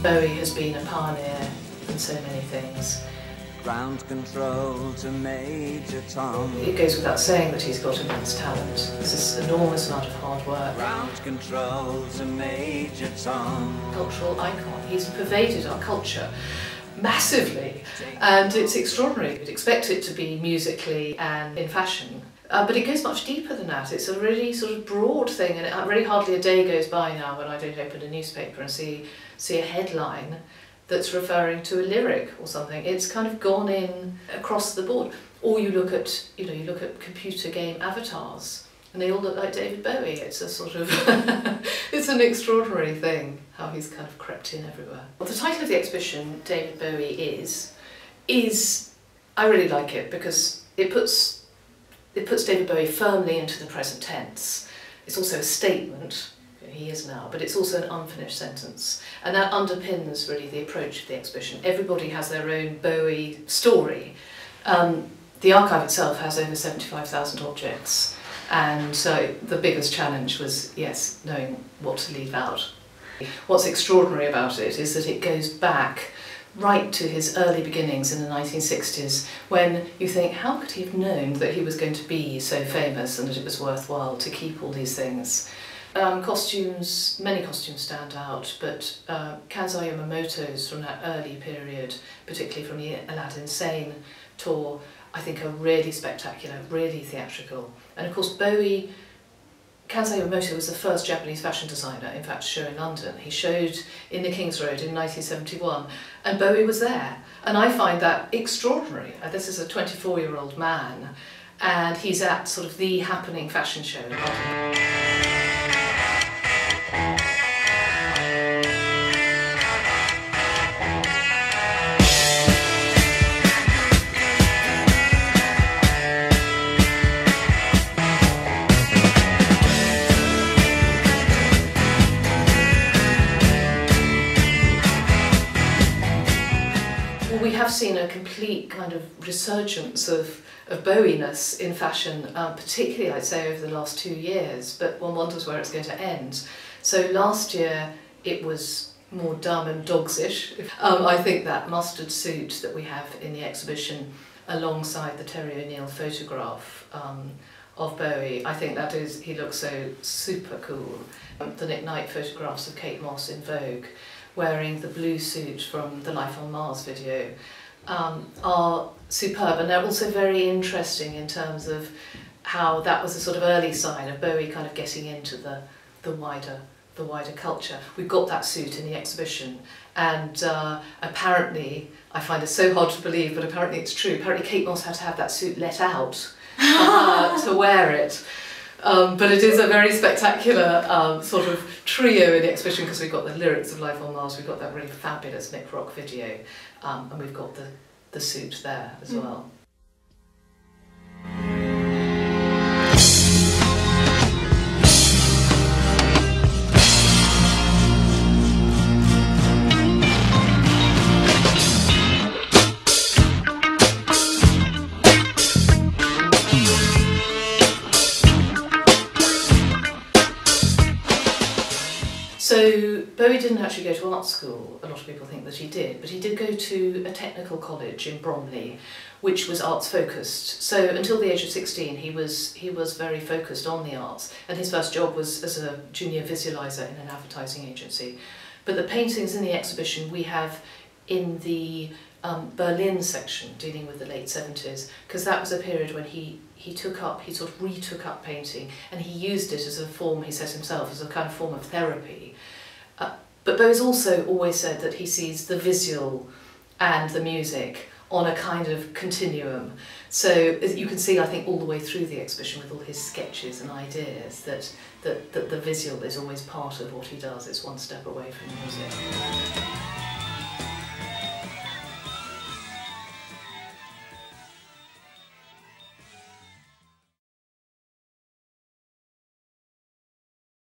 Bowie has been a pioneer in so many things. Ground control to Major Tom. It goes without saying that he's got immense talent. There's this enormous amount of hard work. Ground control to Major Tom. Cultural icon. He's pervaded our culture massively, and it's extraordinary. You'd expect it to be musically and in fashion, but it goes much deeper than that. It's a really sort of broad thing, and really hardly a day goes by now when I don't open a newspaper and see a headline that's referring to a lyric or something. It's kind of gone in across the board. Or you look at, you look at computer game avatars, and they all look like David Bowie. It's a sort of, it's an extraordinary thing how he's kind of crept in everywhere. Well, the title of the exhibition, David Bowie is I really like it because it puts David Bowie firmly into the present tense. It's also a statement. He is now, but it's also an unfinished sentence, and that underpins really the approach of the exhibition. Everybody has their own Bowie story. The archive itself has over 75,000 objects, and so the biggest challenge was, yes, knowing what to leave out. What's extraordinary about it is that it goes back right to his early beginnings in the 1960s, when you think, how could he have known that he was going to be so famous and that it was worthwhile to keep all these things? Costumes, many costumes stand out, but Kazuo Yamamoto's from that early period, particularly from the Aladdin Sane tour, I think are really spectacular, really theatrical. And of course Kazuo Yamamoto was the first Japanese fashion designer, in fact, to show in London. He showed in the King's Road in 1971, and Bowie was there. And I find that extraordinary. This is a 24-year-old man, and he's at sort of the happening fashion show in London. We have seen a complete kind of resurgence of Bowie-ness in fashion, particularly I'd say over the last 2 years, but one wonders where it's going to end. So last year it was more dumb and dogsish. I think that mustard suit that we have in the exhibition alongside the Terry O'Neill photograph of Bowie, I think that is, he looks so super cool. The Nick Knight photographs of Kate Moss in Vogue, wearing the blue suit from the Life on Mars video, are superb, and they're also very interesting in terms of how that was a sort of early sign of Bowie kind of getting into the wider culture. We've got that suit in the exhibition, and apparently, I find it so hard to believe, but apparently it's true, apparently Kate Moss had to have that suit let out to wear it. But it is a very spectacular sort of trio in the exhibition, because we've got the lyrics of Life on Mars, we've got that really fabulous Nick Rock video, and we've got the suit there as well. So Bowie didn't actually go to art school. A lot of people think that he did, but he did go to a technical college in Bromley, which was arts focused. So until the age of 16, he was very focused on the arts, and his first job was as a junior visualizer in an advertising agency. But the paintings in the exhibition we have in the Berlin section, dealing with the late 70s, because that was a period when he sort of retook up painting, and he used it as a form, he says himself, as a kind of form of therapy. But Bowie's also always said that he sees the visual and the music on a kind of continuum. So as you can see, I think, all the way through the exhibition with all his sketches and ideas, that the visual is always part of what he does. It's one step away from the music.